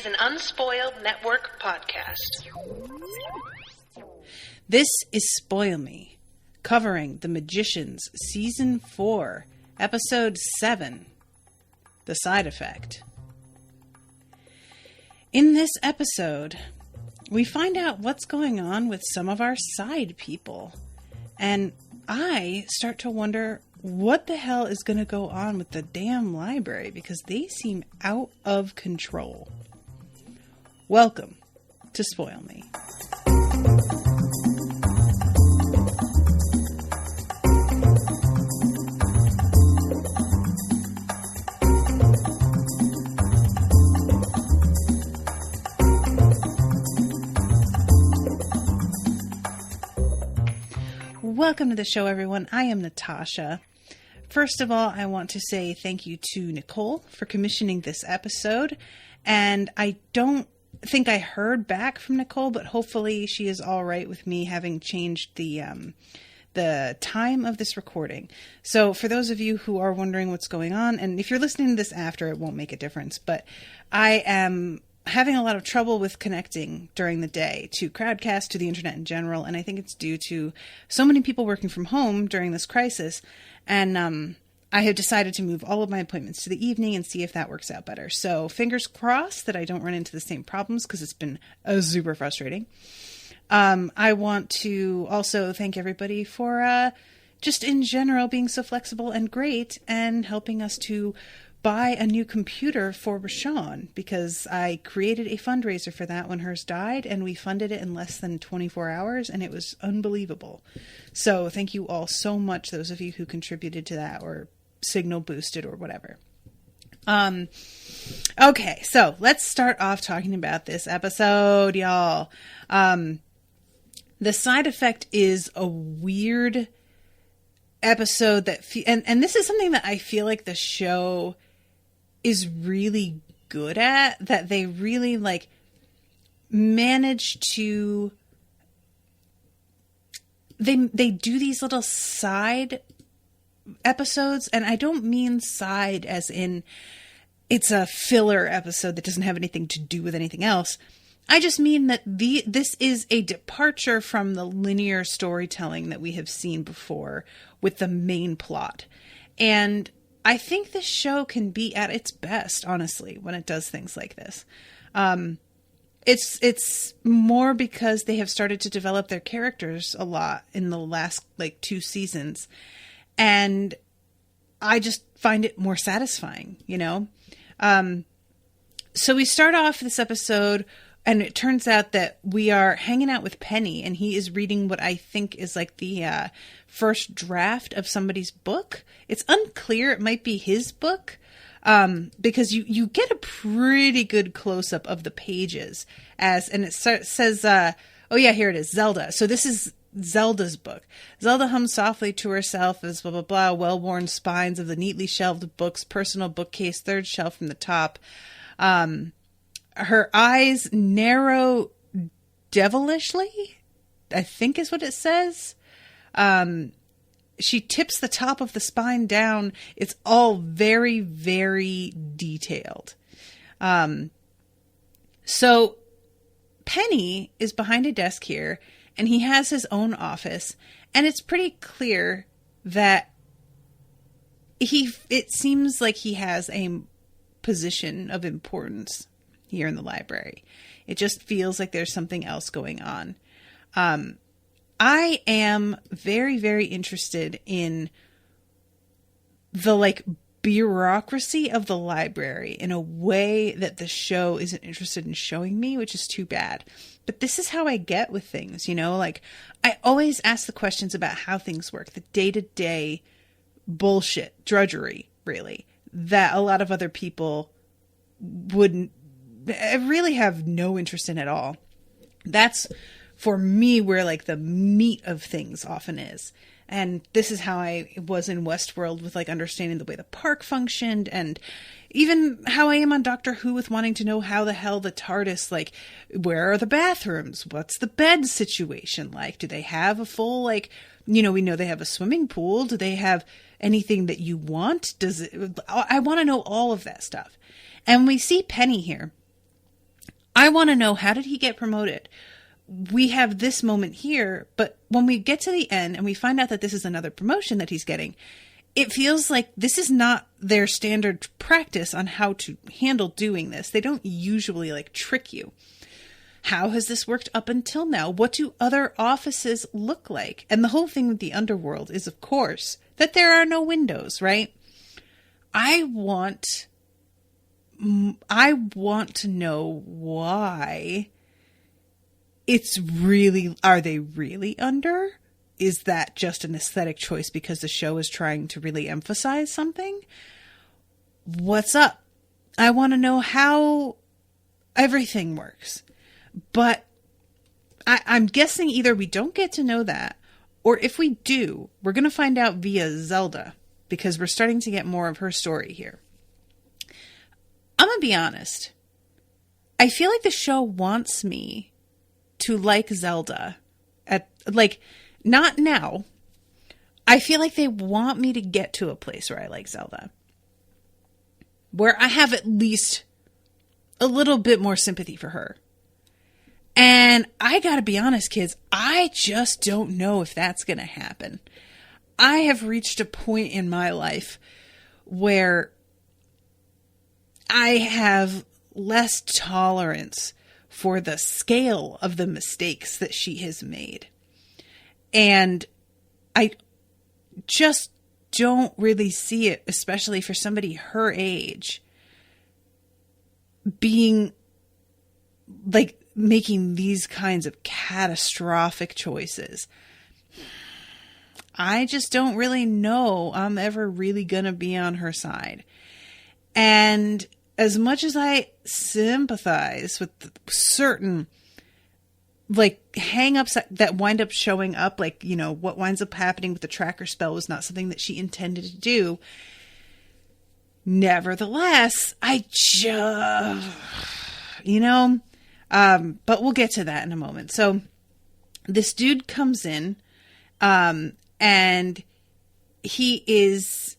an Unspoiled Network podcast. This is Spoil Me, covering The Magicians, Season 4, Episode 7, The Side Effect. In this episode, we find out what's going on with some of our side people. And I start to wonder what the hell is going to go on with the damn library, because they seem out of control. Welcome to Spoil Me. Welcome to the show, everyone. I am Natasha. First of all, I want to say thank you to Nicole for commissioning this episode. And I don't think I heard back from Nicole, but hopefully she is all right with me having changed the time of this recording. So for those of you who are wondering what's going on, and if you're listening to this after, it won't make a difference, but I am having a lot of trouble with connecting during the day to Crowdcast, to the internet in general, and I think it's due to so many people working from home during this crisis, and I have decided to move all of my appointments to the evening and see if that works out better. So fingers crossed that I don't run into the same problems, because it's been super frustrating. I want to also thank everybody for just in general being so flexible and great and helping us to buy a new computer for Rashawn, because I created a fundraiser for that when hers died, and we funded it in less than 24 hours, and it was unbelievable. So thank you all so much, those of you who contributed to that or signal boosted or whatever. Okay, so let's start off talking about this episode, y'all. The Side Effect is a weird episode that and this is something that I feel like the show is really good at, that they really manage to they do these little side episodes, and I don't mean side as in it's a filler episode that doesn't have anything to do with anything else. I just mean that this is a departure from the linear storytelling that we have seen before with the main plot. And I think this show can be at its best, honestly, when it does things like this. It's more because they have started to develop their characters a lot in the last 2 seasons. And I just find it more satisfying, you know? So we start off this episode, and it turns out that we are hanging out with Penny, and he is reading what I think is the first draft of somebody's book. It's unclear. It might be his book, because you get a pretty good close-up of the pages, and it says, oh yeah, here it is, Zelda. So this is Zelda's book. Zelda hums softly to herself as blah, blah, blah, well-worn spines of the neatly shelved books, personal bookcase, third shelf from the top. Her eyes narrow devilishly, I think is what it says. She tips the top of the spine down. It's all very, very detailed. So Penny is behind a desk here, and he has his own office, and it's pretty clear that it seems like he has a position of importance here in the library. It just feels like there's something else going on. I am very, very interested in the bureaucracy of the library in a way that the show isn't interested in showing me, which is too bad. But this is how I get with things, you know? I always ask the questions about how things work, the day-to-day bullshit, drudgery, really, that a lot of other people wouldn't really have no interest in at all. That's, for me, where the meat of things often is. And this is how I was in Westworld with understanding the way the park functioned, and even how I am on Doctor Who with wanting to know how the hell the TARDIS, where are the bathrooms? What's the bed situation like? Do they have a full, we know they have a swimming pool. Do they have anything that you want? I want to know all of that stuff. And we see Penny here. I want to know, how did he get promoted? We have this moment here, but when we get to the end and we find out that this is another promotion that he's getting, it feels like this is not their standard practice on how to handle doing this. They don't usually like trick you. How has this worked up until now? What do other offices look like? And the whole thing with the underworld is, of course, that there are no windows, right? I want to know why are they really under? Is that just an aesthetic choice because the show is trying to really emphasize something? What's up? I want to know how everything works. But I'm guessing either we don't get to know that, or if we do, we're going to find out via Zelda, because we're starting to get more of her story here. I'm going to be honest. I feel like the show wants me to like Zelda not now. I feel like they want me to get to a place where I like Zelda, where I have at least a little bit more sympathy for her. And I gotta be honest, kids, I just don't know if that's gonna happen. I have reached a point in my life where I have less tolerance for the scale of the mistakes that she has made. And I just don't really see it, especially for somebody her age, being like making these kinds of catastrophic choices. I just don't really know I'm ever really gonna be on her side. And as much as I sympathize with certain like hang-ups that wind up showing up, like, you know, what winds up happening with the tracker spell was not something that she intended to do. Nevertheless, I just, but we'll get to that in a moment. So this dude comes in, and he is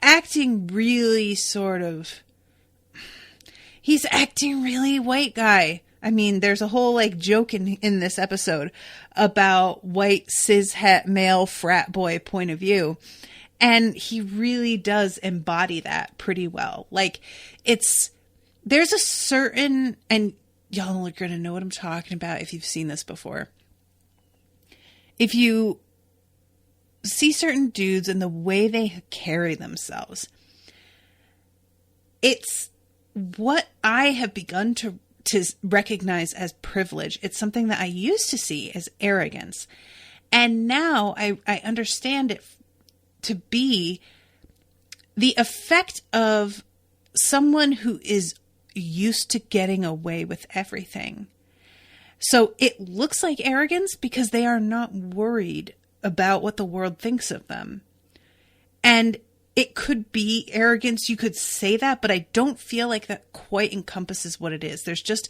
acting really he's acting really white guy. I mean, there's a whole like joke in this episode about white cishet male frat boy point of view. And he really does embody that pretty well. Like there's a certain, and y'all are going to know what I'm talking about if you've seen this before. If you see certain dudes and the way they carry themselves, it's what I have begun to recognize as privilege. It's something that I used to see as arrogance. And now I understand it to be the effect of someone who is used to getting away with everything. So it looks like arrogance because they are not worried about what the world thinks of them. And it could be arrogance. You could say that, but I don't feel like that quite encompasses what it is. There's just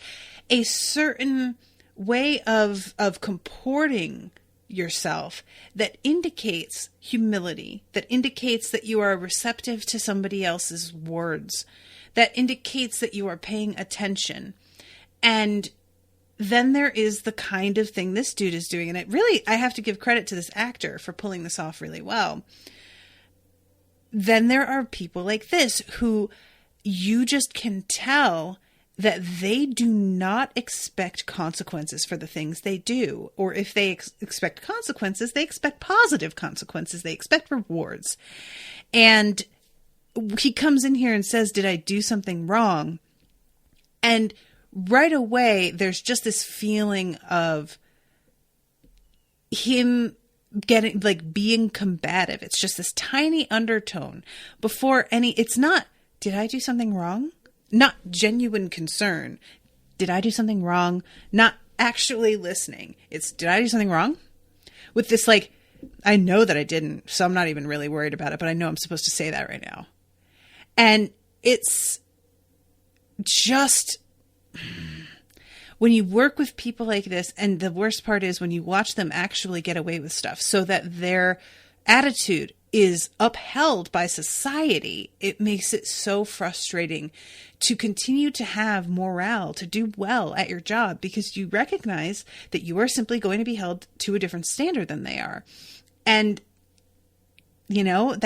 a certain way of comporting yourself that indicates humility, that indicates that you are receptive to somebody else's words, that indicates that you are paying attention. And then there is the kind of thing this dude is doing. And I have to give credit to this actor for pulling this off really well. Then there are people like this who you just can tell that they do not expect consequences for the things they do. Or if they expect consequences, they expect positive consequences. They expect rewards. And he comes in here and says, did I do something wrong? And right away, there's just this feeling of him getting being combative. It's just this tiny undertone before it's not, did I do something wrong? Not genuine concern. Did I do something wrong? Not actually listening. It's, did I do something wrong? With this, I know that I didn't, so I'm not even really worried about it, but I know I'm supposed to say that right now. And it's just, when you work with people like this, and the worst part is when you watch them actually get away with stuff, so that their attitude is upheld by society, it makes it so frustrating to continue to have morale, to do well at your job, because you recognize that you are simply going to be held to a different standard than they are. And, you know,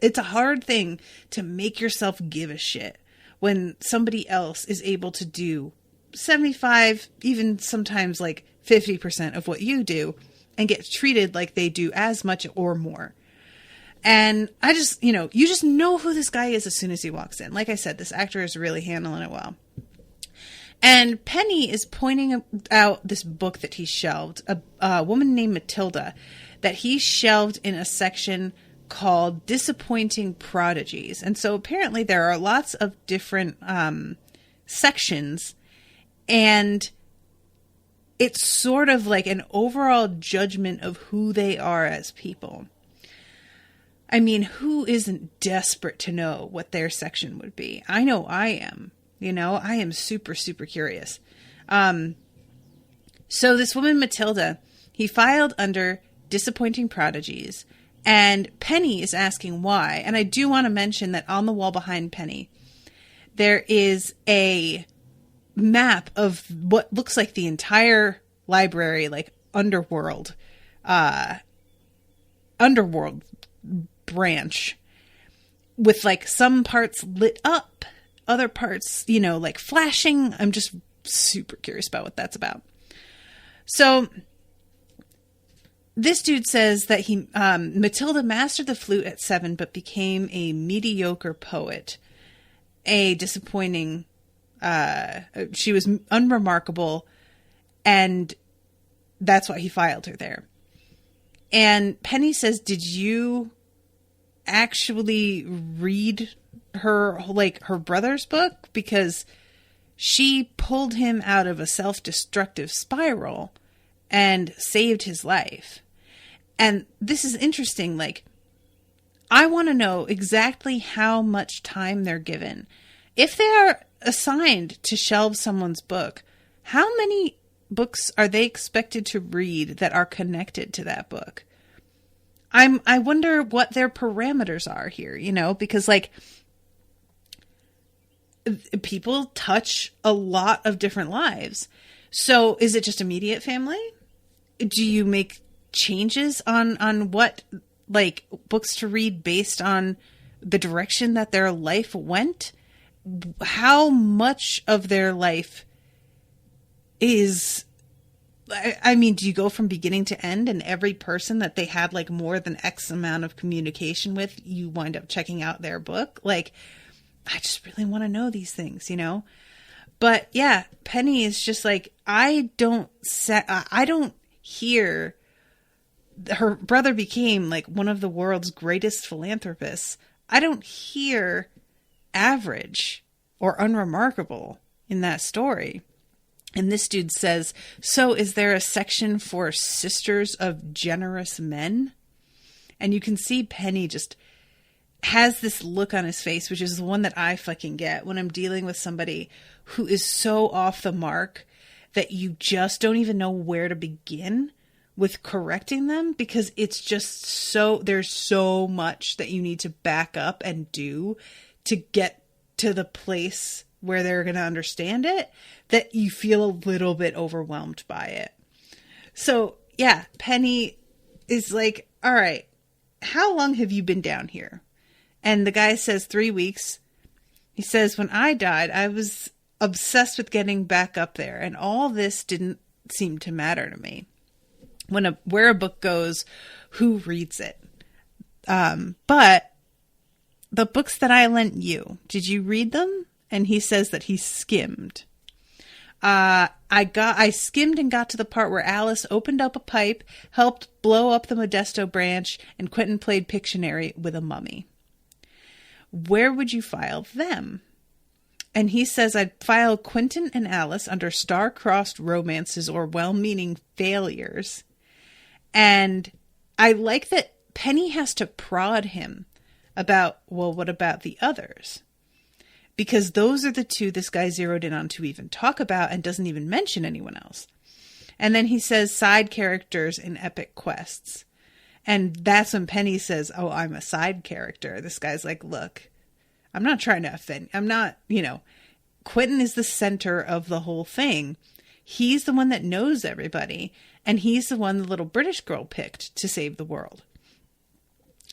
it's a hard thing to make yourself give a shit when somebody else is able to do 75, even sometimes like 50% of what you do and get treated like they do as much or more. And I just, you just know who this guy is as soon as he walks in. Like I said, this actor is really handling it well. And Penny is pointing out this book that he shelved, a woman named Matilda, that he shelved in a section called Disappointing Prodigies. And so apparently there are lots of different sections, and it's sort of like an overall judgment of who they are as people. I mean, who isn't desperate to know what their section would be? I know I am. I am super, super curious. So this woman, Matilda, he filed under Disappointing Prodigies, and Penny is asking why. And I do want to mention that on the wall behind Penny, there is a map of what looks like the entire library, like underworld branch, with like some parts lit up, other parts, like flashing. I'm just super curious about what that's about. So this dude says that Matilda mastered the flute at 7, but became a mediocre poet, a disappointing, she was unremarkable, and that's why he filed her there. And Penny says, did you actually read her brother's book? Because she pulled him out of a self-destructive spiral and saved his life. And this is interesting. Like, I want to know exactly how much time they're given. If they are assigned to shelve someone's book, how many books are they expected to read that are connected to that book? I wonder what their parameters are here, because like people touch a lot of different lives. So is it just immediate family? Do you make changes on what like books to read based on the direction that their life went? How much of their life is, I mean, do you go from beginning to end, and every person that they had like more than X amount of communication with, you wind up checking out their book? Like, I just really want to know these things, But yeah, Penny is just like, I don't hear her brother became like one of the world's greatest philanthropists. I don't hear average or unremarkable in that story. And this dude says, so is there a section for sisters of generous men? And you can see Penny just has this look on his face, which is the one that I fucking get when I'm dealing with somebody who is so off the mark that you just don't even know where to begin with correcting them, because it's just there's so much that you need to back up and do to get to the place where they're going to understand it, that you feel a little bit overwhelmed by it. So yeah, Penny is like, all right, how long have you been down here? And the guy says 3 weeks. He says, when I died, I was obsessed with getting back up there, and all this didn't seem to matter to me. Where a book goes, who reads it? But the books that I lent you, did you read them? And he says that he skimmed. I skimmed and got to the part where Alice opened up a pipe, helped blow up the Modesto branch, and Quentin played Pictionary with a mummy. Where would you file them? And he says, I'd file Quentin and Alice under star-crossed romances or well-meaning failures. And I like that Penny has to prod him about, well, what about the others? Because those are the two this guy zeroed in on to even talk about, and doesn't even mention anyone else. And then he says side characters in epic quests. And that's when Penny says, oh, I'm a side character. This guy's like, look, I'm not trying to offend. I'm not, Quentin is the center of the whole thing. He's the one that knows everybody. And he's the one the little British girl picked to save the world.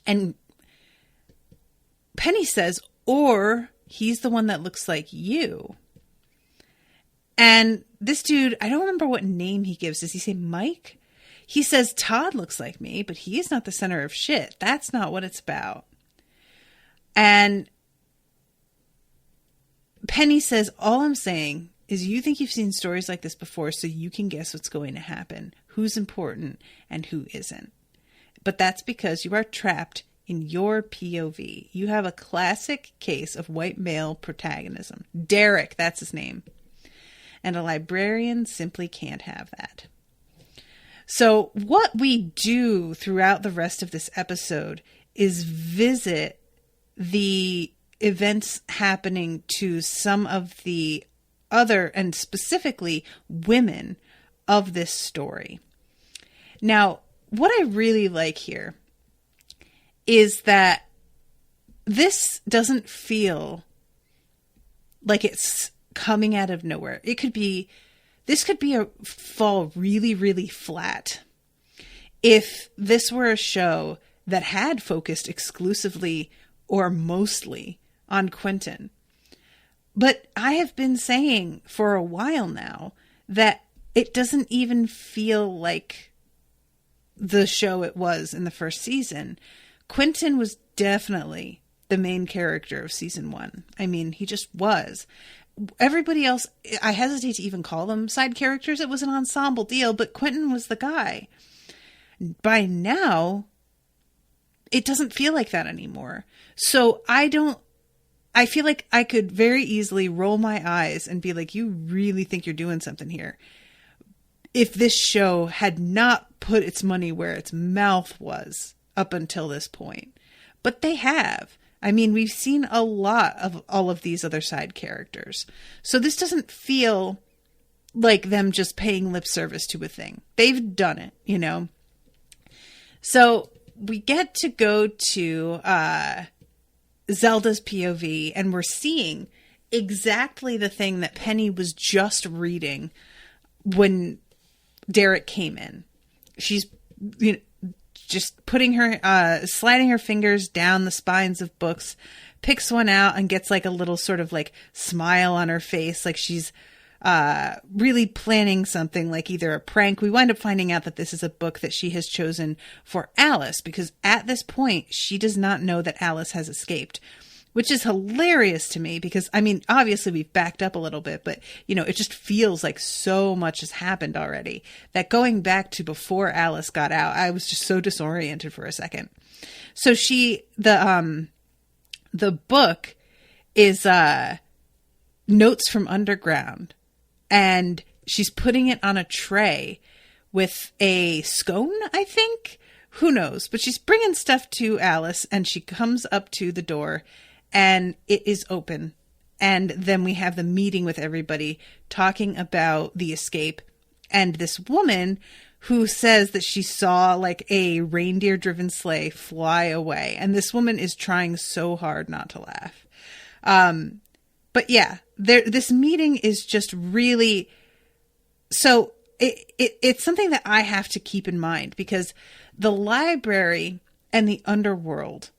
And Penny says, or he's the one that looks like you. And this dude, I don't remember what name he gives. Does he say Mike? He says Todd looks like me, but he is not the center of shit. That's not what it's about. And Penny says, all I'm saying is you think you've seen stories like this before, so you can guess what's going to happen, who's important and who isn't. But that's because you are trapped in your POV. You have a classic case of white male protagonism. Derek, that's his name. And a librarian simply can't have that. So what we do throughout the rest of this episode is visit the events happening to some of the other, and specifically women, of this story. Now, what I really like here is that this doesn't feel like it's coming out of nowhere. This could be a fall really, really flat if this were a show that had focused exclusively or mostly on Quentin. But I have been saying for a while now that it doesn't even feel like the show it was in the first season. Quentin was definitely the main character of season 1. I mean, he just was. Everybody else, I hesitate to even call them side characters. It was an ensemble deal, but Quentin was the guy. By now, it doesn't feel like that anymore. So I feel like I could very easily roll my eyes and be like, you really think you're doing something here, if this show had not put its money where its mouth was up until this point. But they have. I mean, we've seen a lot of all of these other side characters. So this doesn't feel like them just paying lip service to a thing. They've done it, So we get to go to Zelda's POV, and we're seeing exactly the thing that Penny was just reading when Derek came in. She's just putting sliding her fingers down the spines of books, picks one out and gets like a little sort of like smile on her face, like she's really planning something, like either a prank. We wind up finding out that this is a book that she has chosen for Alice, because at this point she does not know that Alice has escaped, which is hilarious to me because, I mean, obviously we've backed up a little bit, but, it just feels like so much has happened already that going back to before Alice got out, I was just so disoriented for a second. So the book is Notes from Underground, and she's putting it on a tray with a scone, I think. Who knows? But she's bringing stuff to Alice, and she comes up to the door, and it is open. And then we have the meeting with everybody talking about the escape. And this woman who says that she saw like a reindeer-driven sleigh fly away. And this woman is trying so hard not to laugh. But yeah, this meeting is just really... So it's something that I have to keep in mind, because the library and the underworld...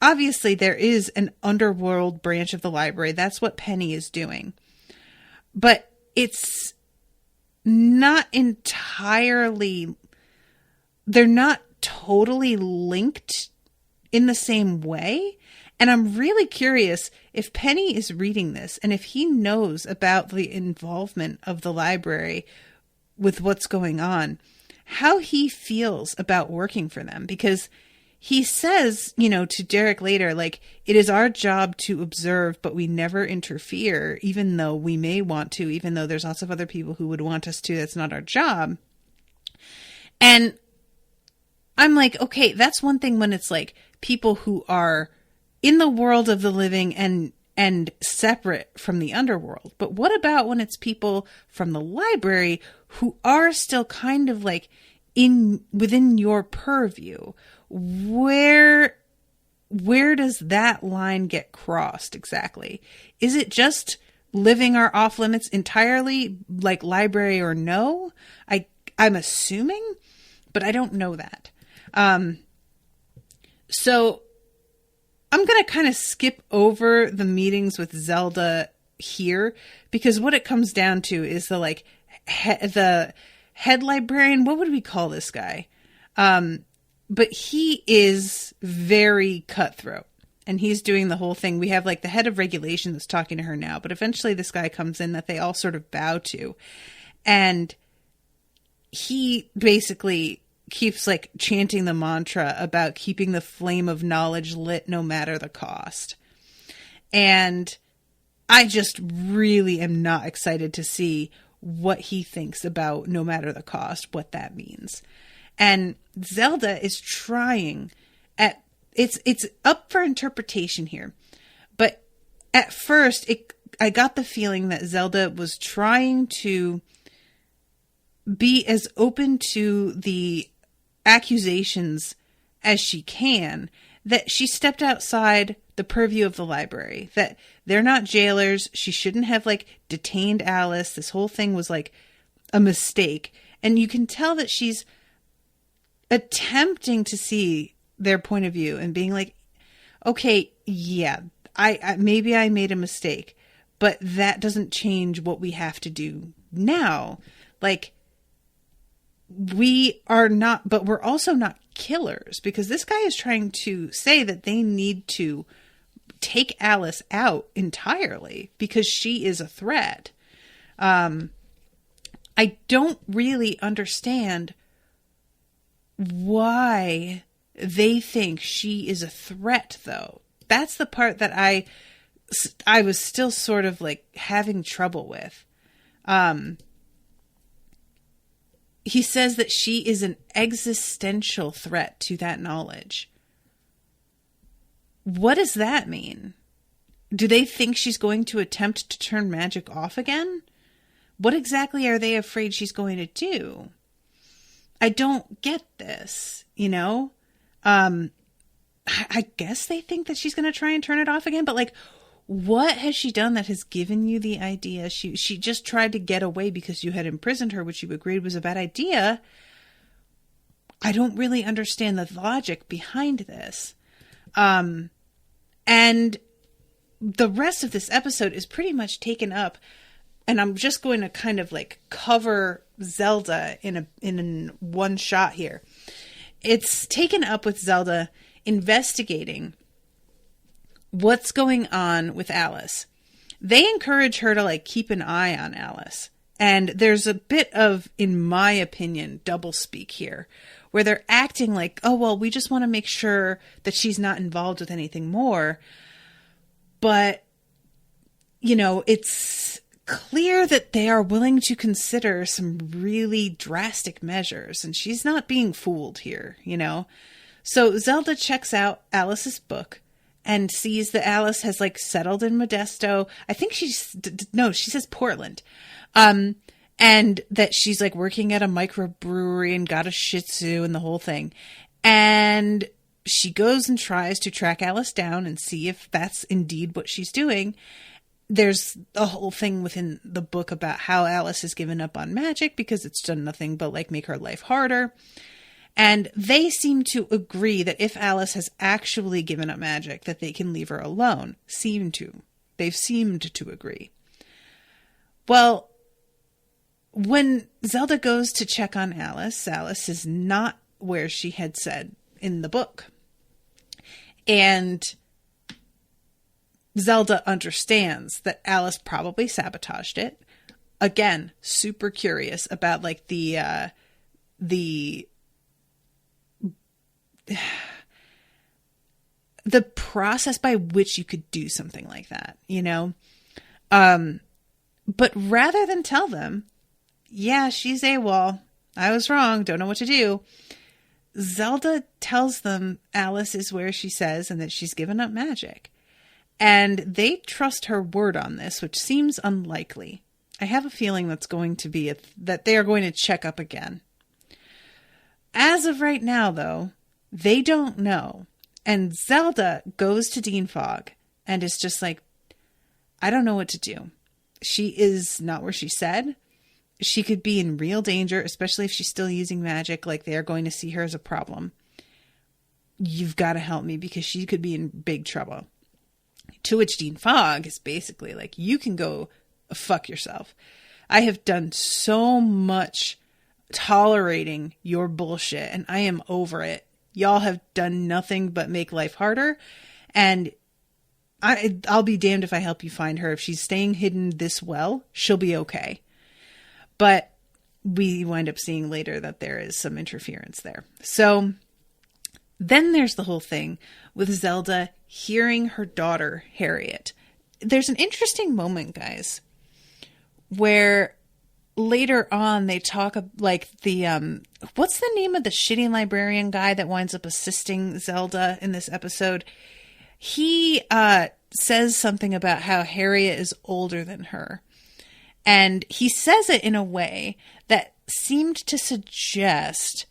Obviously, there is an underworld branch of the library. That's what Penny is doing. But it's not entirely... They're not totally linked in the same way. And I'm really curious if Penny is reading this and if he knows about the involvement of the library with what's going on, how he feels about working for them. Because... he says, to Derek later, like, it is our job to observe, but we never interfere, even though we may want to, even though there's lots of other people who would want us to. That's not our job. And I'm like, okay, that's one thing when it's like people who are in the world of the living and separate from the underworld. But what about when it's people from the library who are still kind of like within your purview, where does that line get crossed exactly? Is it just living are off limits entirely, like library or no? I'm assuming, but I don't know that. So I'm going to kind of skip over the meetings with Zelda here, because what it comes down to is the head librarian. What would we call this guy? But he is very cutthroat, and he's doing the whole thing. We have like the head of regulation that's talking to her now, but eventually this guy comes in that they all sort of bow to, and he basically keeps like chanting the mantra about keeping the flame of knowledge lit no matter the cost. And I just really am not excited to see what he thinks about no matter the cost, what that means. And Zelda is trying it's up for interpretation here. But at first I got the feeling that Zelda was trying to be as open to the accusations as she can, that she stepped outside the purview of the library, that they're not jailers. She shouldn't have like detained Alice. This whole thing was like a mistake. And you can tell that she's attempting to see their point of view and being like, okay, yeah, I maybe I made a mistake, but that doesn't change what we have to do now. Like, we are not, but we're also not killers, because this guy is trying to say that they need to take Alice out entirely because she is a threat. I don't really understand why they think she is a threat, though. That's the part that I was still sort of like having trouble with. He says that she is an existential threat to that knowledge. What does that mean? Do they think she's going to attempt to turn magic off again? What exactly are they afraid she's going to do? I don't get this, you know? I guess they think that she's going to try and turn it off again, but like, what has she done that has given you the idea? She just tried to get away because you had imprisoned her, which you agreed was a bad idea. I don't really understand the logic behind this. And the rest of this episode is pretty much taken up, and I'm just going to kind of like cover Zelda in one shot here. It's taken up with Zelda investigating what's going on with Alice. They encourage her to like keep an eye on Alice. And there's a bit of, in my opinion, doublespeak here, where they're acting like, oh, well, we just want to make sure that she's not involved with anything more. But, you know, it's clear that they are willing to consider some really drastic measures, and she's not being fooled here, you know? So Zelda checks out Alice's book and sees that Alice has like settled in Modesto. I think she says Portland. And that she's like working at a microbrewery and got a Shih Tzu and the whole thing. And she goes and tries to track Alice down and see if that's indeed what she's doing. There's a whole thing within the book about how Alice has given up on magic because it's done nothing but like make her life harder. And they seem to agree that if Alice has actually given up magic, that they can leave her alone. They've seemed to agree. Well, when Zelda goes to check on Alice, Alice is not where she had said in the book. And Zelda understands that Alice probably sabotaged it. Again, super curious about like the process by which you could do something like that, you know? But rather than tell them, yeah, she's AWOL, I was wrong, don't know what to do, Zelda tells them Alice is where she says and that she's given up magic. And they trust her word on this, which seems unlikely. I have a feeling that's going to be that they are going to check up again. As of right now, though, they don't know. And Zelda goes to Dean Fogg and is just like, I don't know what to do. She is not where she said. She could be in real danger, especially if she's still using magic. Like, they're going to see her as a problem. You've got to help me because she could be in big trouble. To which Dean Fogg is basically like, you can go fuck yourself. I have done so much tolerating your bullshit and I am over it. Y'all have done nothing but make life harder. And I'll be damned if I help you find her. If she's staying hidden this well, she'll be okay. But we wind up seeing later that there is some interference there. So then there's the whole thing with Zelda hearing her daughter, Harriet. There's an interesting moment, guys, where later on they talk like the, what's the name of the shitty librarian guy that winds up assisting Zelda in this episode? He says something about how Harriet is older than her. And he says it in a way that seemed to suggest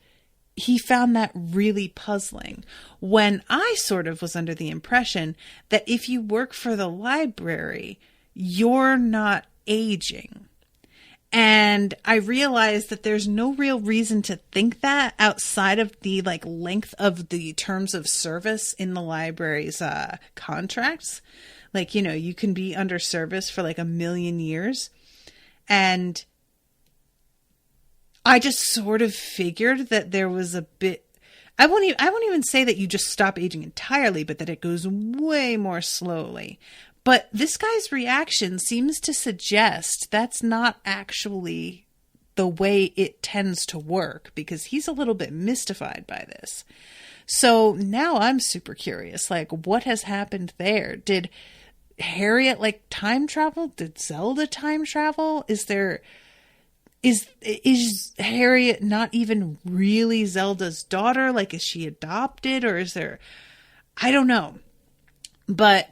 he found that really puzzling, when I sort of was under the impression that if you work for the library, you're not aging. And I realized that there's no real reason to think that outside of the length of the terms of service in the library's contracts. Like, you know, you can be under service for like 1,000,000 years. And I just sort of figured that there was a bit, I won't even say that you just stop aging entirely, but that it goes way more slowly. But this guy's reaction seems to suggest that's not actually the way it tends to work, because he's a little bit mystified by this. So now I'm super curious, like, what has happened there? Did Harriet time travel? Did Zelda time travel? Is Harriet not even really Zelda's daughter? Like, is she adopted, or is there, I don't know. But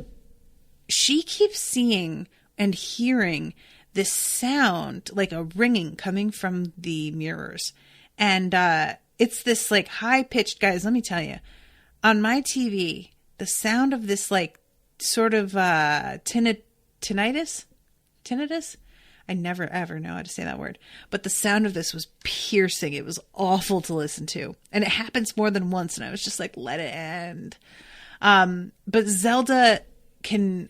she keeps seeing and hearing this sound, like a ringing coming from the mirrors. And it's this high-pitched, guys, let me tell you, on my TV, the sound of this sort of tinnitus? I never ever know how to say that word. But the sound of this was piercing. It was awful to listen to. And it happens more than once, and I was just like, let it end. But Zelda can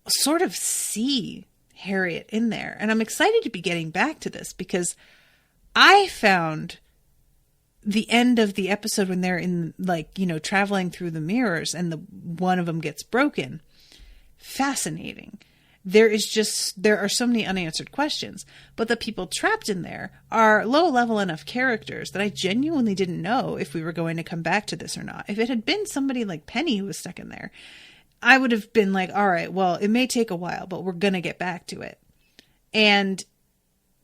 sort of see Harriet in there. And I'm excited to be getting back to this, because I found the end of the episode when they're in traveling through the mirrors and one of them gets broken fascinating. There are so many unanswered questions, but the people trapped in there are low level enough characters that I genuinely didn't know if we were going to come back to this or not. If it had been somebody like Penny who was stuck in there, I would have been like, all right, well, it may take a while, but we're going to get back to it. And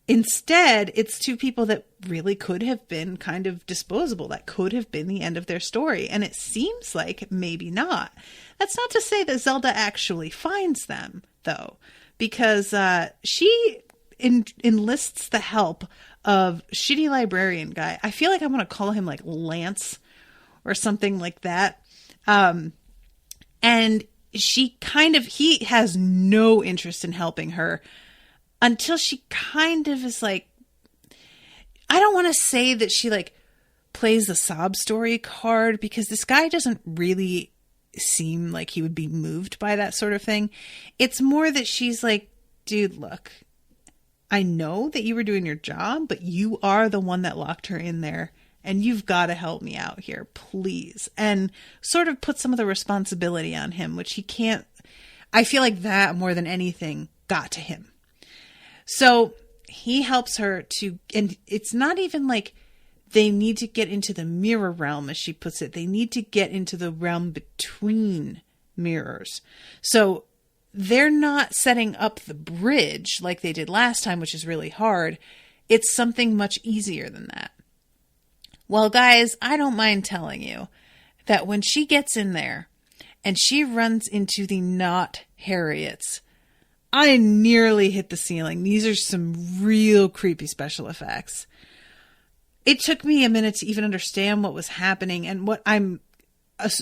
instead, it's two people that really could have been kind of disposable. That could have been the end of their story. And it seems like maybe not. That's not to say that Zelda actually finds them, though, because she enlists the help of shitty librarian guy. I feel like I want to call him like Lance or something like that. And he has no interest in helping her until she kind of is like, I don't want to say that she plays the sob story card, because this guy doesn't really seem like he would be moved by that sort of thing. It's more that she's like, dude, look, I know that you were doing your job, but you are the one that locked her in there. And you've got to help me out here, please. And sort of put some of the responsibility on him, which he can't. I feel like that more than anything got to him. So he helps her and it's not even like they need to get into the mirror realm, as she puts it. They need to get into the realm between mirrors. So they're not setting up the bridge like they did last time, which is really hard. It's something much easier than that. Well, guys, I don't mind telling you that when she gets in there and she runs into the not Harriets, I nearly hit the ceiling. These are some real creepy special effects. it took me a minute to even understand what was happening and what I'm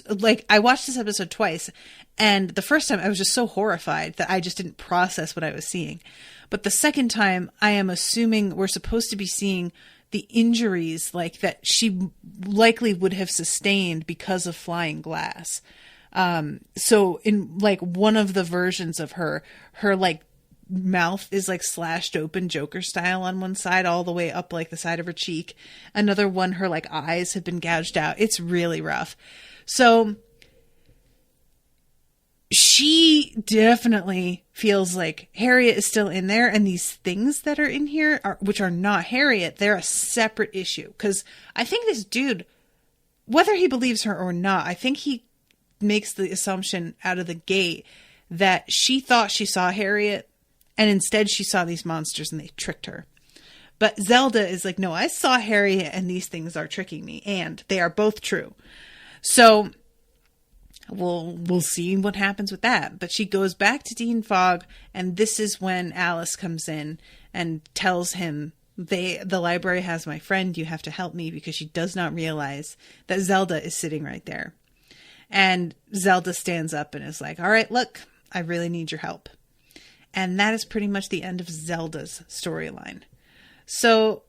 like. I watched this episode twice, and the first time I was just so horrified that I just didn't process what I was seeing. But the second time, I am assuming we're supposed to be seeing the injuries like that she likely would have sustained because of flying glass. So in like one of the versions of her like mouth is like slashed open Joker style on one side all the way up like the side of her cheek. Another one, her like eyes have been gouged out. It's really rough. So she definitely feels like Harriet is still in there, and these things that are in here which are not Harriet, they're a separate issue. Because I think this dude, whether he believes her or not, I think he makes the assumption out of the gate that she thought she saw Harriet, and instead she saw these monsters and they tricked her. But Zelda is like, no, I saw Harriet and these things are tricking me, and they are both true. So we'll see what happens with that. But she goes back to Dean Fogg, and this is when Alice comes in and tells him, the library has my friend, you have to help me, because she does not realize that Zelda is sitting right there. And Zelda stands up and is like, all right, look, I really need your help. And that is pretty much the end of Zelda's storyline. So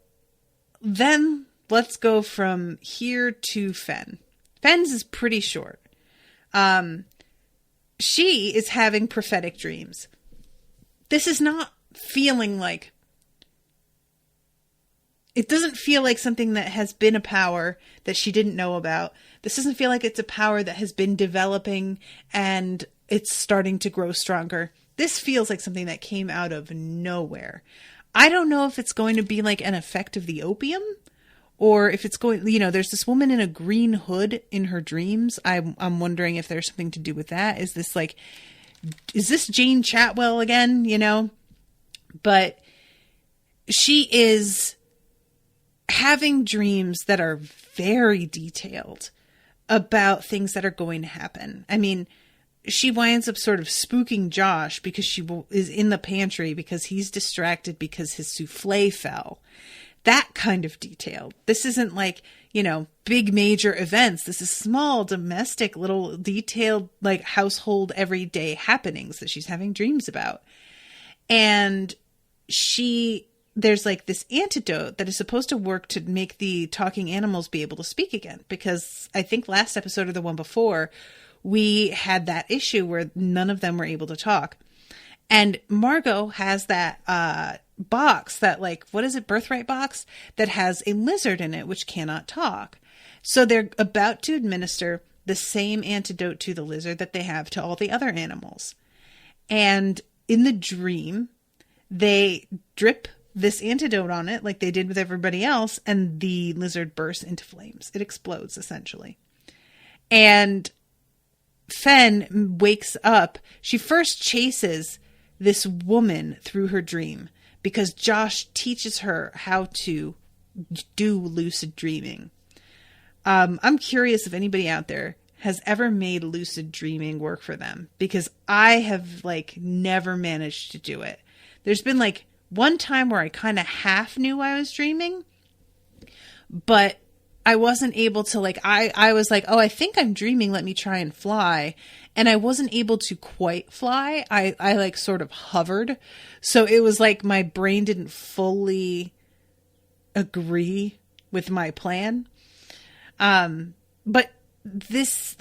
then let's go from here to Fen. Fen's is pretty short. She is having prophetic dreams. This is not feeling like, it doesn't feel like something that has been a power that she didn't know about. This doesn't feel like it's a power that has been developing and it's starting to grow stronger. This feels like something that came out of nowhere. I don't know if it's going to be like an effect of the opium, or if it's going, there's this woman in a green hood in her dreams. I'm wondering if there's something to do with that. Is this Jane Chatwell again, But she is having dreams that are very detailed about things that are going to happen. I mean, she winds up sort of spooking Josh because she is in the pantry because he's distracted because his souffle fell. That kind of detail. This isn't like, big major events. This is small, domestic, little detailed, like household everyday happenings that she's having dreams about. And there's like this antidote that is supposed to work to make the talking animals be able to speak again. Because I think last episode or the one before, we had that issue where none of them were able to talk. And Margot has that box, that birthright box that has a lizard in it which cannot talk. So they're about to administer the same antidote to the lizard that they have to all the other animals. And in the dream, they drip this antidote on it like they did with everybody else, and the lizard bursts into flames. It explodes, essentially. And Fen wakes up. She first chases this woman through her dream because Josh teaches her how to do lucid dreaming. I'm curious if anybody out there has ever made lucid dreaming work for them, because I have never managed to do it. There's been one time where I kind of half knew I was dreaming, but I wasn't able to I was like, oh, I think I'm dreaming. Let me try and fly. And I wasn't able to quite fly. I sort of hovered. So it was like my brain didn't fully agree with my plan. But this,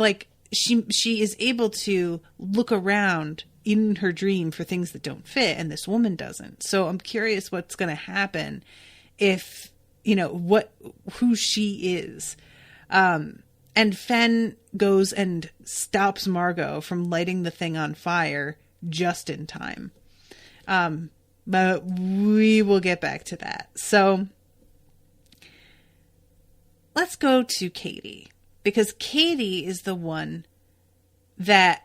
she is able to look around in her dream for things that don't fit, and this woman doesn't. So I'm curious what's going to happen if, who she is. And Fen goes and stops Margot from lighting the thing on fire just in time. But we will get back to that. So let's go to Katie, because Katie is the one that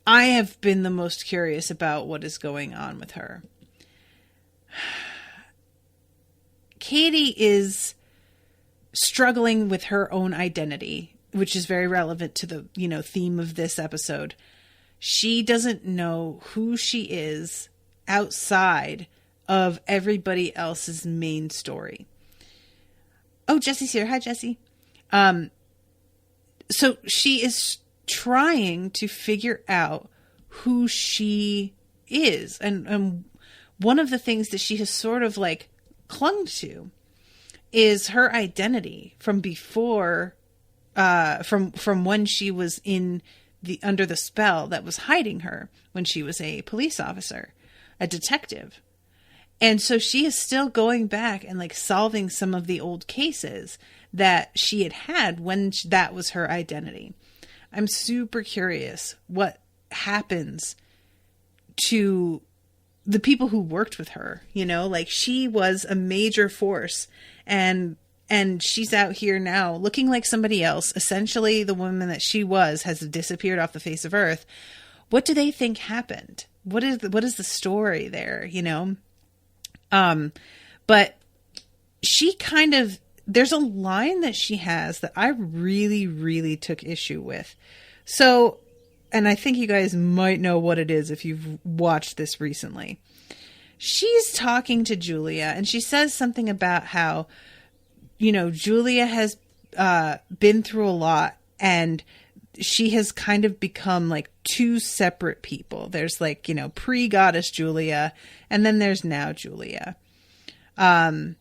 I have been the most curious about what is going on with her. Katie is struggling with her own identity, which is very relevant to the, theme of this episode. She doesn't know who she is outside of everybody else's main story. Oh, Jesse's here. Hi, Jesse. So she is trying to figure out who she is. And one of the things that she has sort of like clung to is her identity from before, from when she was under the spell that was hiding her when she was a police officer, a detective. And so she is still going back and like solving some of the old cases that she had when that was her identity. I'm super curious what happens to the people who worked with her, you know, like she was a major force, and she's out here now looking like somebody else. Essentially, the woman that she was has disappeared off the face of Earth. What do they think happened? What is the story there, you know? But she kind of, there's a line that she has that I really, really took issue with. So, and I think you guys might know what it is if you've watched this recently. She's talking to Julia and she says something about how, you know, Julia has been through a lot and she has kind of become like two separate people. There's like, you know, pre-goddess Julia and then there's now Julia. And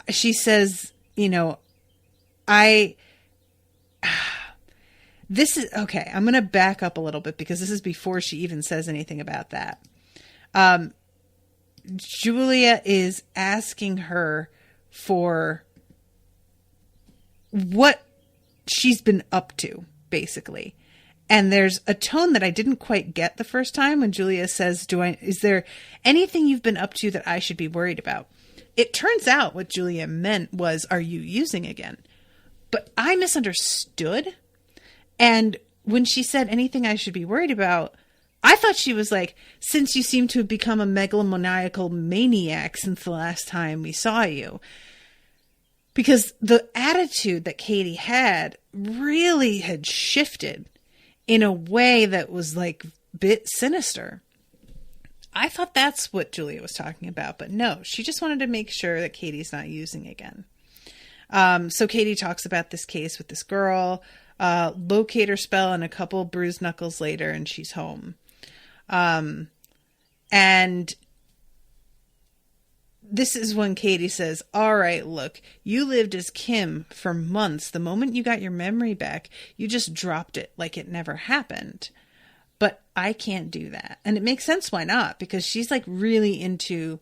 she says, you know, this is okay. I'm going to back up a little bit because this is before she even says anything about that. Julia is asking her for what she's been up to, basically. And there's a tone that I didn't quite get the first time when Julia says, is there anything you've been up to that I should be worried about? It turns out what Julia meant was, are you using again? But I misunderstood. And when she said anything I should be worried about, I thought she was like, since you seem to have become a megalomaniacal maniac since the last time we saw you. Because the attitude that Katie had really had shifted in a way that was like a bit sinister. I thought that's what Julia was talking about, but no, she just wanted to make sure that Katie's not using again. So Katie talks about this case with this girl, locator spell, and a couple bruised knuckles later, and she's home. And this is when Katie says, all right, look, you lived as Kim for months. The moment you got your memory back, you just dropped it like it never happened. But I can't do that. And it makes sense why not, because she's like really into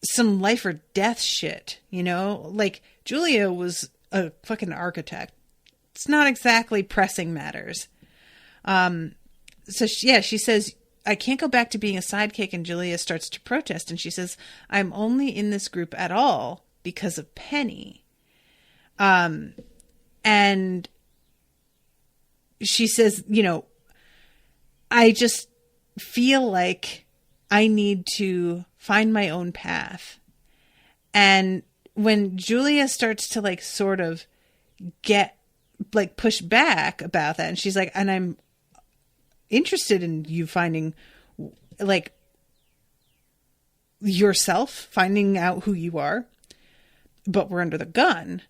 some life or death shit, you know? Like Julia was a fucking architect. It's not exactly pressing matters. So she says, I can't go back to being a sidekick. And Julia starts to protest. And she says, I'm only in this group at all because of Penny. And she says, you know, I just feel like I need to find my own path. And when Julia starts to like sort of get like push back about that, and she's like, and I'm interested in you finding like yourself, finding out who you are, but we're under the gun.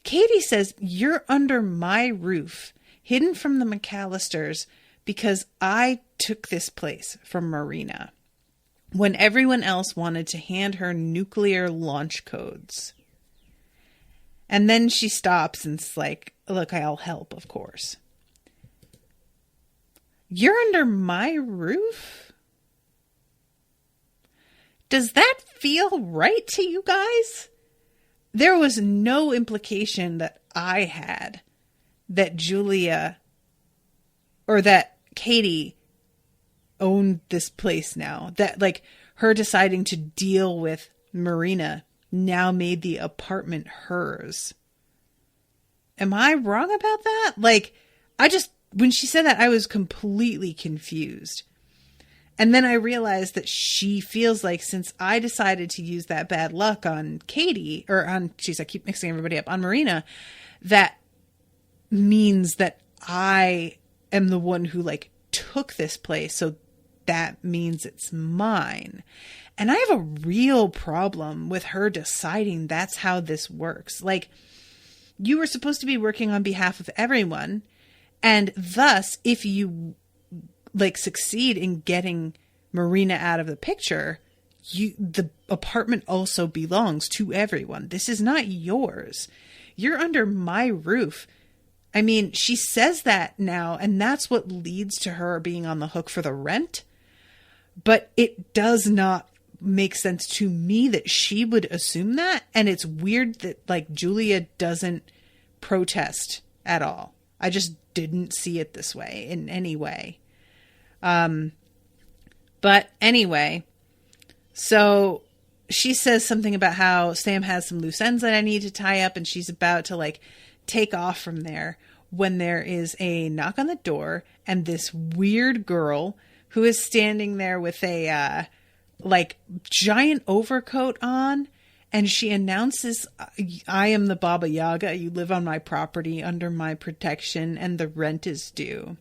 Katie says, you're under my roof, hidden from the McAllisters, because I took this place from Marina when everyone else wanted to hand her nuclear launch codes. And then she stops and it's like, look, I'll help, of course. You're under my roof? Does that feel right to you guys? There was no implication that I had that Julia or that Katie owned this place now. That like her deciding to deal with Marina now made the apartment hers. Am I wrong about that? Like, when she said that, I was completely confused. And then I realized that she feels like since I decided to use that bad luck on Katie, or on, jeez, I keep mixing everybody up, on Marina, that means that I am the one who like took this place. So that means it's mine. And I have a real problem with her deciding that's how this works. Like, you were supposed to be working on behalf of everyone. And thus, if you like succeed in getting Marina out of the picture, the apartment also belongs to everyone. This is not yours. You're under my roof. I mean, she says that now, and that's what leads to her being on the hook for the rent. But it does not make sense to me that she would assume that. And it's weird that, like, Julia doesn't protest at all. I just didn't see it this way in any way. But anyway, so she says something about how Sam has some loose ends that I need to tie up, and she's about to like take off from there when there is a knock on the door, and this weird girl who is standing there with a like giant overcoat on, and she announces, "I am the Baba Yaga. You live on my property under my protection, and the rent is due."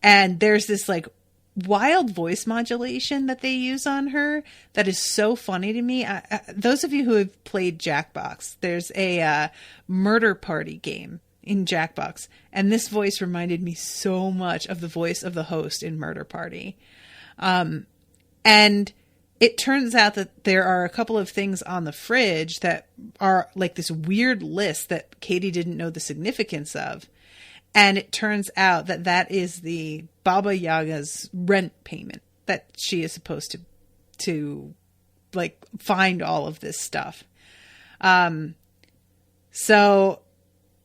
And there's this like wild voice modulation that they use on her that is so funny to me. Those of you who have played Jackbox, there's a murder party game in Jackbox, and this voice reminded me so much of the voice of the host in Murder Party. And it turns out that there are a couple of things on the fridge that are like this weird list that Katie didn't know the significance of. And it turns out that that is the Baba Yaga's rent payment that she is supposed to like find all of this stuff. So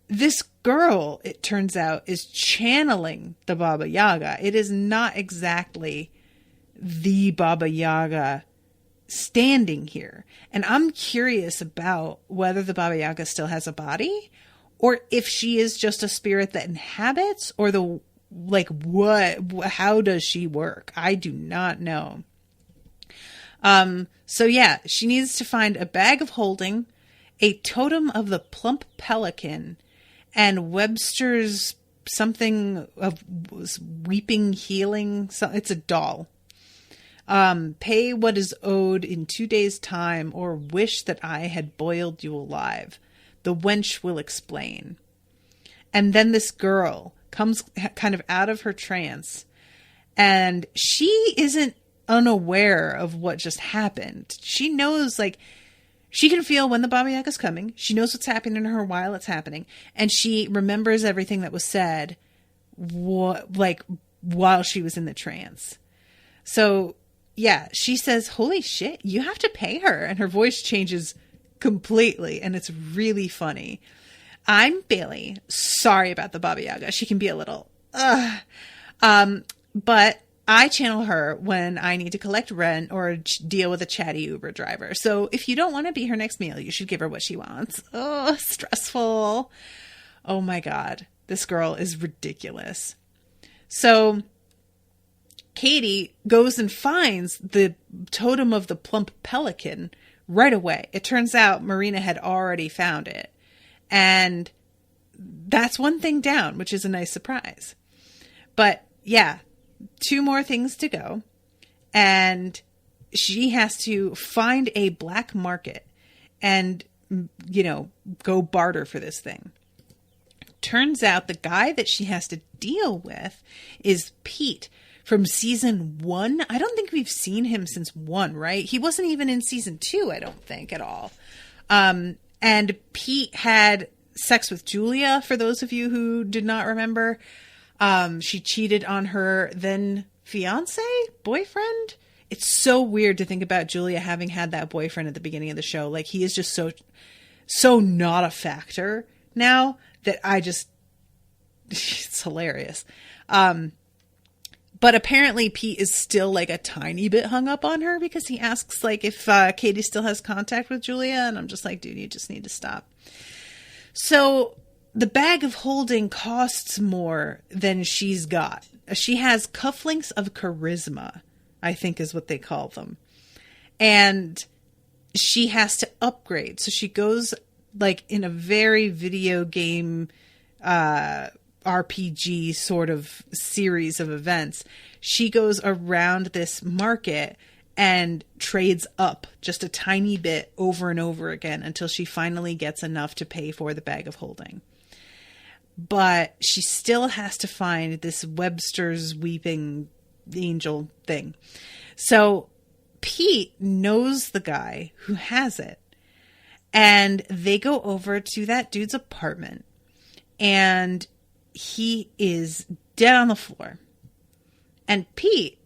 this girl, it turns out, is channeling the Baba Yaga. It is not exactly the Baba Yaga standing here. And I'm curious about whether the Baba Yaga still has a body, or if she is just a spirit that inhabits, or how does she work? I do not know. So yeah, she needs to find a bag of holding, a totem of the plump pelican, and Webster's something of weeping healing. So it's a doll. Pay what is owed in 2 days' time, or wish that I had boiled you alive. The wench will explain. And then this girl comes kind of out of her trance, and she isn't unaware of what just happened. She knows, like, she can feel when the Baba Yaga's coming. She knows what's happening to her while it's happening. And she remembers everything that was said, while she was in the trance. So, yeah, she says, "Holy shit, you have to pay her." And her voice changes completely, and it's really funny. "I'm Bailey. Sorry about the Baba Yaga. She can be a little, but I channel her when I need to collect rent or deal with a chatty Uber driver. So if you don't want to be her next meal, you should give her what she wants." Oh, stressful. Oh my God. This girl is ridiculous. So Katie goes and finds the totem of the plump pelican right away. It turns out Marina had already found it. And that's one thing down, which is a nice surprise. But yeah, 2 more things to go. And she has to find a black market and, go barter for this thing. Turns out the guy that she has to deal with is Pete from season 1. I don't think we've seen him since 1, right? He wasn't even in season 2, I don't think, at all. And Pete had sex with Julia, for those of you who did not remember. She cheated on her then boyfriend. It's so weird to think about Julia having had that boyfriend at the beginning of the show. Like, he is just so not a factor now that it's hilarious. But apparently Pete is still like a tiny bit hung up on her, because he asks like if Katie still has contact with Julia. And I'm just like, dude, you just need to stop. So the bag of holding costs more than she's got. She has cufflinks of charisma, I think is what they call them. And she has to upgrade. So she goes like in a very video game RPG sort of series of events. She goes around this market and trades up just a tiny bit over and over again until she finally gets enough to pay for the bag of holding. But she still has to find this Webster's weeping angel thing. So Pete knows the guy who has it. And they go over to that dude's apartment. And he is dead on the floor. And Pete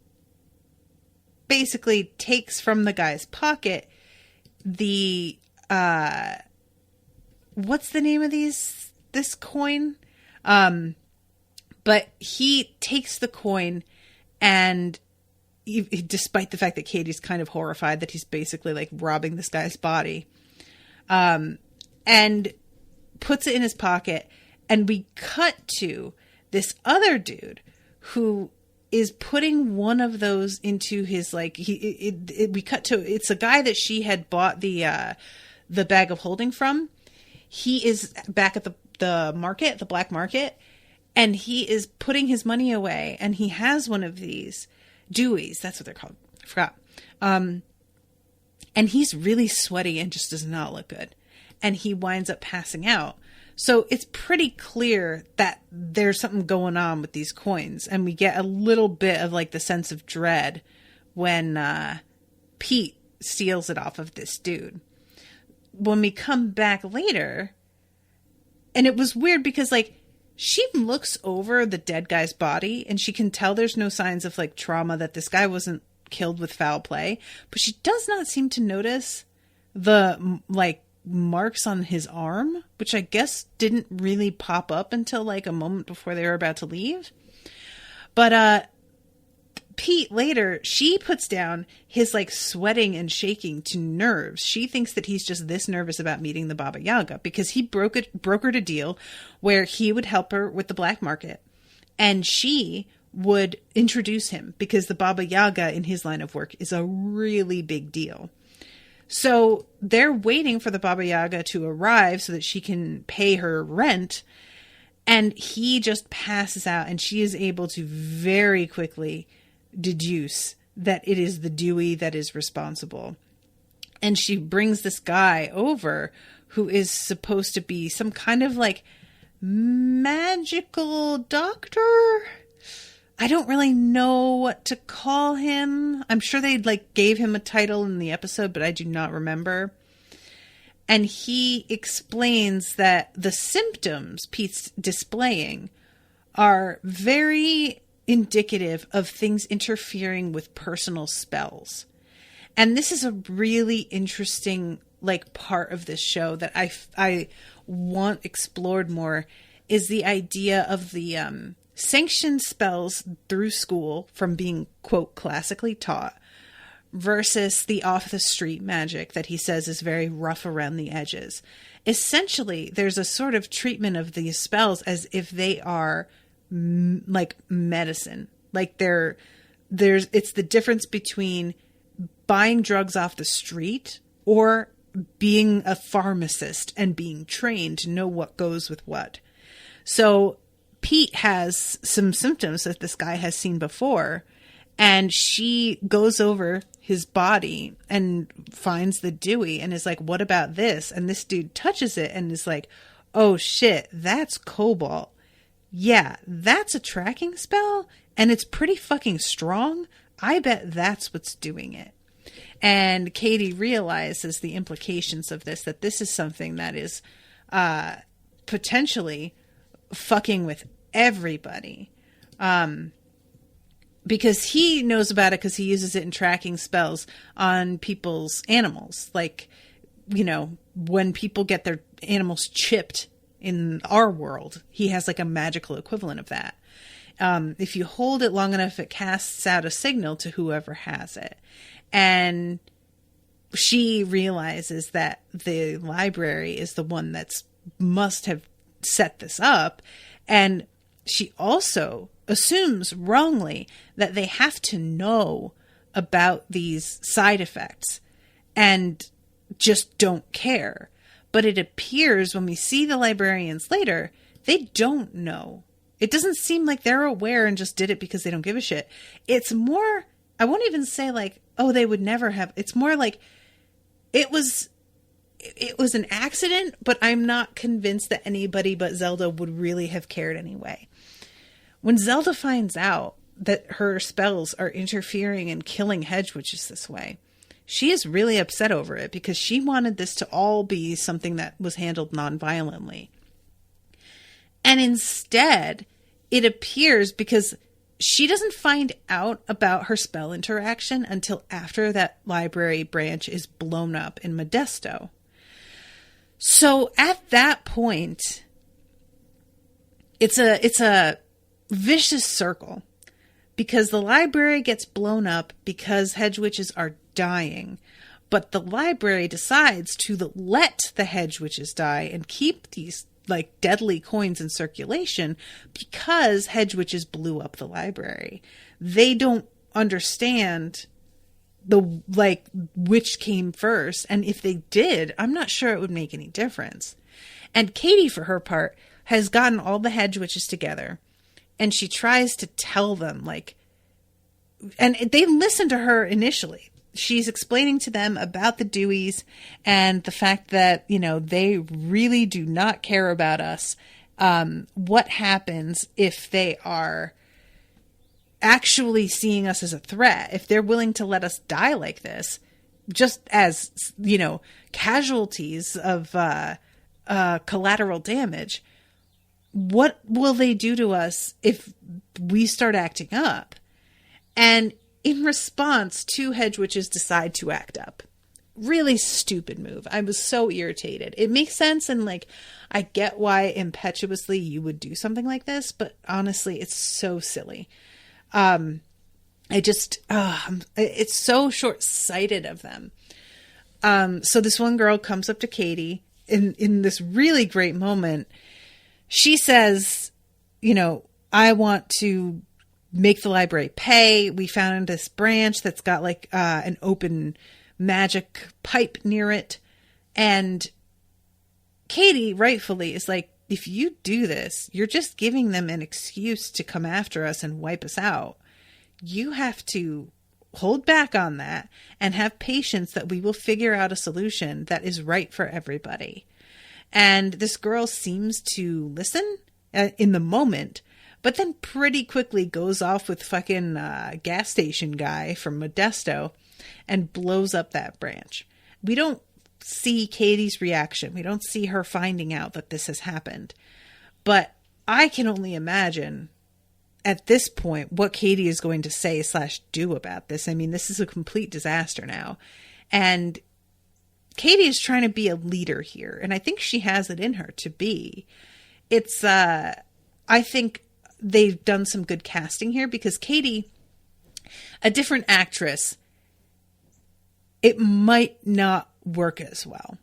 basically takes from the guy's pocket the what's the name of this coin? But he takes the coin, and despite the fact that Katie's kind of horrified that he's basically like robbing this guy's body, and puts it in his pocket, and we cut to this other dude who is putting one of those into his, like, we cut to, it's a guy that she had bought the bag of holding from. He is back at the market, the black market, and he is putting his money away, and he has one of these Deweys. That's what they're called. I forgot. And he's really sweaty and just does not look good. And he winds up passing out. So it's pretty clear that there's something going on with these coins. And we get a little bit of like the sense of dread when Pete steals it off of this dude. When we come back later, and it was weird because like she looks over the dead guy's body and she can tell there's no signs of like trauma, that this guy wasn't killed with foul play, but she does not seem to notice the like marks on his arm, which I guess didn't really pop up until like a moment before they were about to leave. But Pete later, she puts down his like sweating and shaking to nerves. She thinks that he's just this nervous about meeting the Baba Yaga because he brokered a deal where he would help her with the black market and she would introduce him because the Baba Yaga in his line of work is a really big deal. So they're waiting for the Baba Yaga to arrive so that she can pay her rent. And he just passes out, and she is able to very quickly deduce that it is the Dewey that is responsible. And she brings this guy over who is supposed to be some kind of like magical doctor. I don't really know what to call him. I'm sure they like gave him a title in the episode, but I do not remember. And he explains that the symptoms Pete's displaying are very indicative of things interfering with personal spells. And this is a really interesting like part of this show that I want explored more, is the idea of the sanctioned spells through school from being, quote, classically taught versus the off-the-street magic that he says is very rough around the edges. Essentially, there's a sort of treatment of these spells as if they are like medicine. Like it's the difference between buying drugs off the street or being a pharmacist and being trained to know what goes with what. So Pete has some symptoms that this guy has seen before, and she goes over his body and finds the Dewey and is like, what about this? And this dude touches it and is like, oh shit, that's cobalt. Yeah, that's a tracking spell and it's pretty fucking strong. I bet that's what's doing it. And Katie realizes the implications of this, that this is something that is potentially fucking with everybody. Because he knows about it because he uses it in tracking spells on people's animals. Like, you know, when people get their animals chipped in our world, he has like a magical equivalent of that. If you hold it long enough, it casts out a signal to whoever has it. And she realizes that the library is the one that's must have set this up. And she also assumes wrongly that they have to know about these side effects and just don't care. But it appears when we see the librarians later, they don't know It doesn't seem like they're aware and just did it because they don't give a shit. It's more, I won't even say like, oh, they would never have. It's more like it was an accident, but I'm not convinced that anybody but Zelda would really have cared anyway. When Zelda finds out that her spells are interfering and killing hedge witches this way, she is really upset over it because she wanted this to all be something that was handled non-violently. And instead, it appears because she doesn't find out about her spell interaction until after that library branch is blown up in Modesto. So at that point, it's a vicious circle because the library gets blown up because hedge witches are dying, but the library decides to let the hedge witches die and keep these like deadly coins in circulation because hedge witches blew up the library. They don't understand the like which came first, and if they did, I'm not sure it would make any difference. And Katie, for her part, has gotten all the hedge witches together, and she tries to tell them like, and they listen to her initially. She's explaining to them about the Deweys and the fact that, you know, they really do not care about us. What happens if they are actually seeing us as a threat? If they're willing to let us die like this, just as, you know, casualties of collateral damage, what will they do to us if we start acting up? And in response, two hedge witches decide to act up. Really stupid move. I was so irritated. It makes sense, and like I get why impetuously you would do something like this, but honestly, it's so silly. It's so short-sighted of them. So this one girl comes up to Katie in this really great moment. She says, you know, I want to make the library pay. We found this branch that's got like an open magic pipe near it. And Katie rightfully is like, if you do this, you're just giving them an excuse to come after us and wipe us out. You have to hold back on that and have patience that we will figure out a solution that is right for everybody. And this girl seems to listen in the moment, but then pretty quickly goes off with fucking gas station guy from Modesto and blows up that branch. We don't see Katie's reaction. We don't see her finding out that this has happened. But I can only imagine at this point what Katie is going to say / do about this. I mean, this is a complete disaster now. And Katie is trying to be a leader here. And I think she has it in her to be. It's, I think they've done some good casting here because Katie, a different actress, it might not work as well.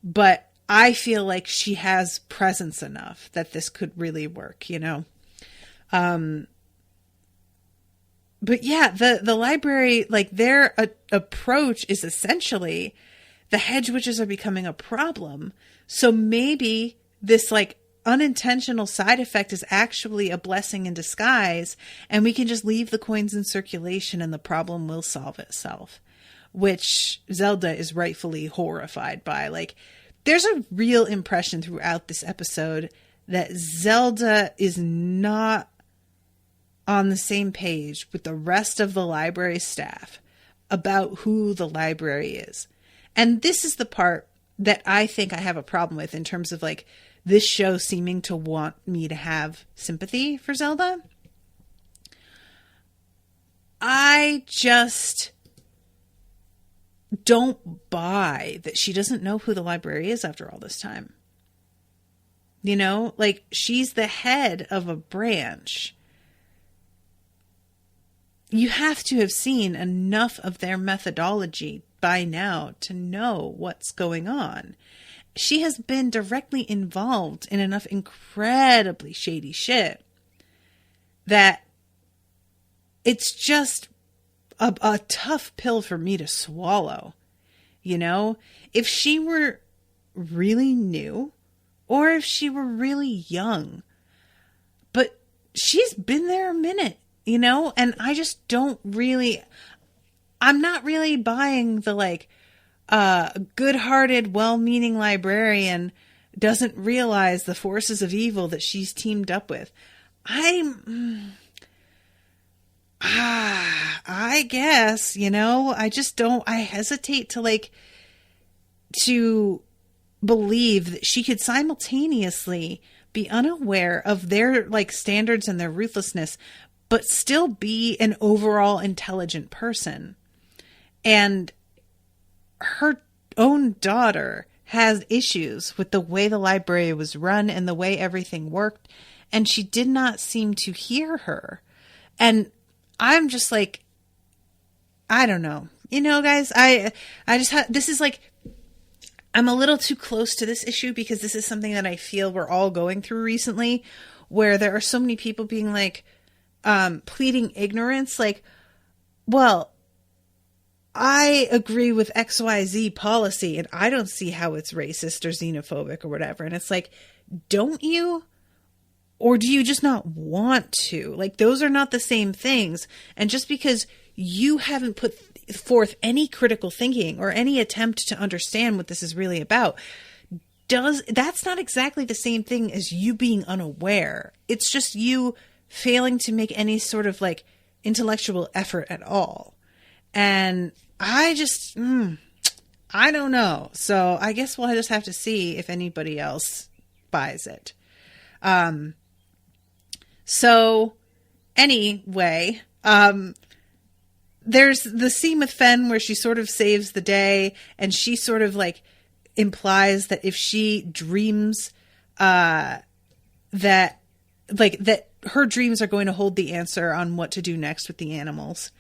But I feel like she has presence enough that this could really work, you know? But yeah, the library, like their approach is essentially the hedge witches are becoming a problem. So maybe this like unintentional side effect is actually a blessing in disguise, and we can just leave the coins in circulation and the problem will solve itself, which Zelda is rightfully horrified by. Like, there's a real impression throughout this episode that Zelda is not on the same page with the rest of the library staff about who the library is. And this is the part that I think I have a problem with in terms of like this show seeming to want me to have sympathy for Zelda. I just don't buy that she doesn't know who the library is after all this time. You know, like she's the head of a branch. You have to have seen enough of their methodology by now to know what's going on. She has been directly involved in enough incredibly shady shit that it's just a tough pill for me to swallow. You know, if she were really new or if she were really young, but she's been there a minute, you know, and I just don't really, I'm not really buying the like, good-hearted, well-meaning librarian doesn't realize the forces of evil that she's teamed up with. I guess, you know, I just don't, I hesitate to like, to believe that she could simultaneously be unaware of their like standards and their ruthlessness, but still be an overall intelligent person. And her own daughter has issues with the way the library was run and the way everything worked. And she did not seem to hear her. And I'm just like, I don't know, you know, guys, I just this is like, I'm a little too close to this issue because this is something that I feel we're all going through recently, where there are so many people being like, pleading ignorance. Like, well, I agree with XYZ policy and I don't see how it's racist or xenophobic or whatever. And it's like, don't you? Or do you just not want to? Like, those are not the same things. And just because you haven't put forth any critical thinking or any attempt to understand what this is really about, that's not exactly the same thing as you being unaware. It's just you failing to make any sort of like intellectual effort at all. And I just, I don't know. So I guess we'll just have to see if anybody else buys it. So anyway, there's the scene with Fen where she sort of saves the day, and she sort of like implies that if she dreams, that her dreams are going to hold the answer on what to do next with the animals.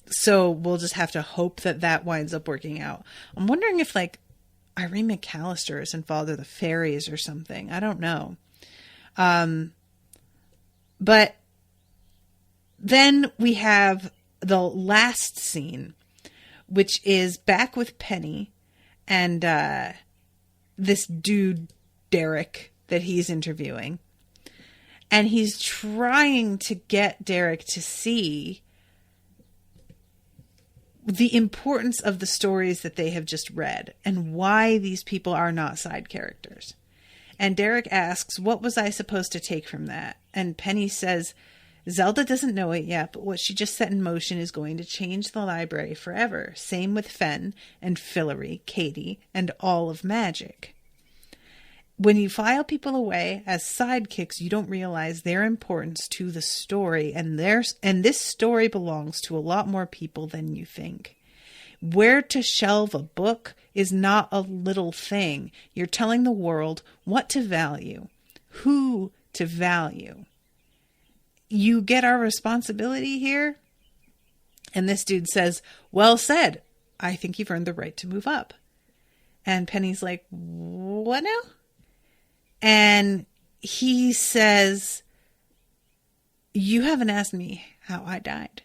So we'll just have to hope that that winds up working out. I'm wondering if like Irene McAllister is involved, or the fairies or something. I don't know. But then we have the last scene, which is back with Penny and this dude, Derek, that he's interviewing. And he's trying to get Derek to see the importance of the stories that they have just read and why these people are not side characters. And Derek asks, what was I supposed to take from that? And Penny says, Zelda doesn't know it yet, but what she just set in motion is going to change the library forever. Same with Fen and Fillory, Katie, and all of magic. When you file people away as sidekicks, you don't realize their importance to the story, and this story belongs to a lot more people than you think. Where to shelve a book is not a little thing. You're telling the world what to value, who to value. You get our responsibility here? And this dude says, well said. I think you've earned the right to move up. And Penny's like, what now? And he says, you haven't asked me how I died.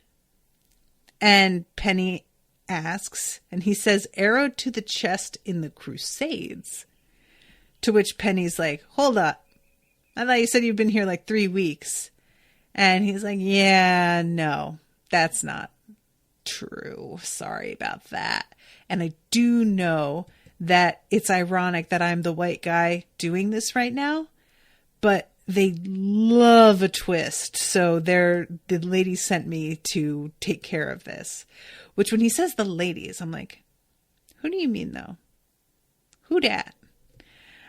And Penny asks, and he says, arrow to the chest in the Crusades. To which Penny's like, hold up. I thought you said you've been here like 3 weeks. And he's like, yeah, no, that's not true. Sorry about that. And I do know that it's ironic that I'm the white guy doing this right now, but they love a twist. So the ladies sent me to take care of this, which when he says the ladies, I'm like, who do you mean though? Who dat?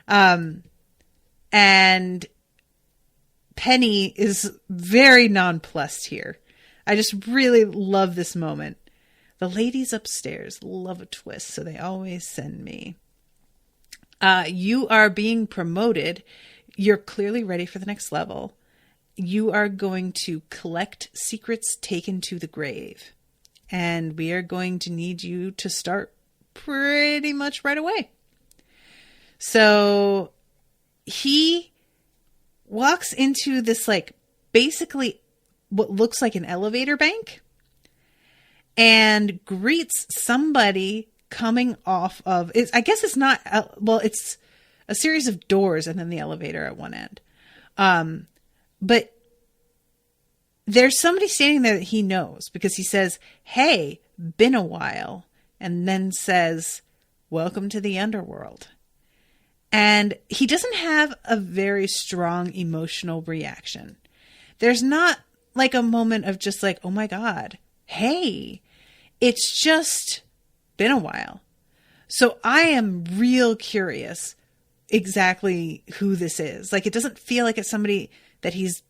And Penny is very nonplussed here. I just really love this moment. The ladies upstairs love a twist, so they always send me. You are being promoted. You're clearly ready for the next level. You are going to collect secrets taken to the grave. And we are going to need you to start pretty much right away. So he walks into this, like, basically what looks like an elevator bank and greets somebody coming off of it. I guess it's not, well, it's a series of doors and then the elevator at one end. But there's somebody standing there that he knows, because he says, hey, been a while, and then says, welcome to the underworld. And he doesn't have a very strong emotional reaction. There's not like a moment of just like, oh my God, hey, it's just been a while. So I am real curious exactly who this is. Like, it doesn't feel like it's somebody that he's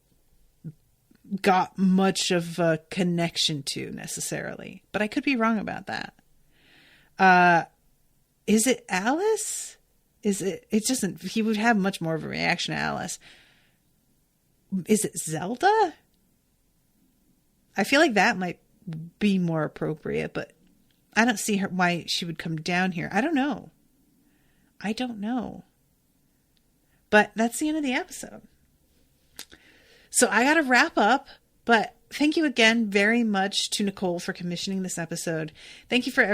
got much of a connection to necessarily, but I could be wrong about that. Is it Alice? It doesn't, he would have much more of a reaction to Alice. Is it Zelda? I feel like that might be more appropriate, but I don't see her, why she would come down here. I don't know. But that's the end of the episode. So I got to wrap up, but thank you again very much to Nicole for commissioning this episode. Thank you to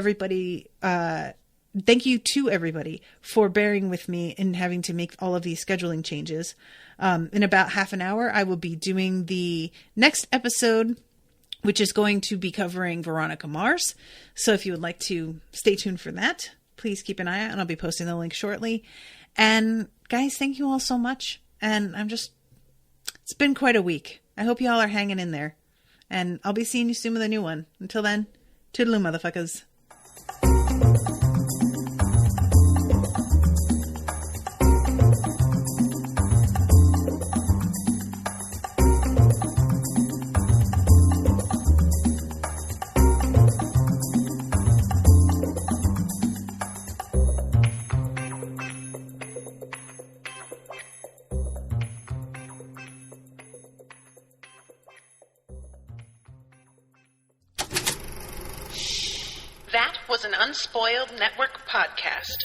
everybody for bearing with me in having to make all of these scheduling changes. In about half an hour, I will be doing the next episode, which is going to be covering Veronica Mars. So if you would like to stay tuned for that, please keep an eye out, and I'll be posting the link shortly. And guys, thank you all so much. And it's been quite a week. I hope you all are hanging in there. And I'll be seeing you soon with a new one. Until then, toodaloo, motherfuckers. That was an Unspoiled Network podcast.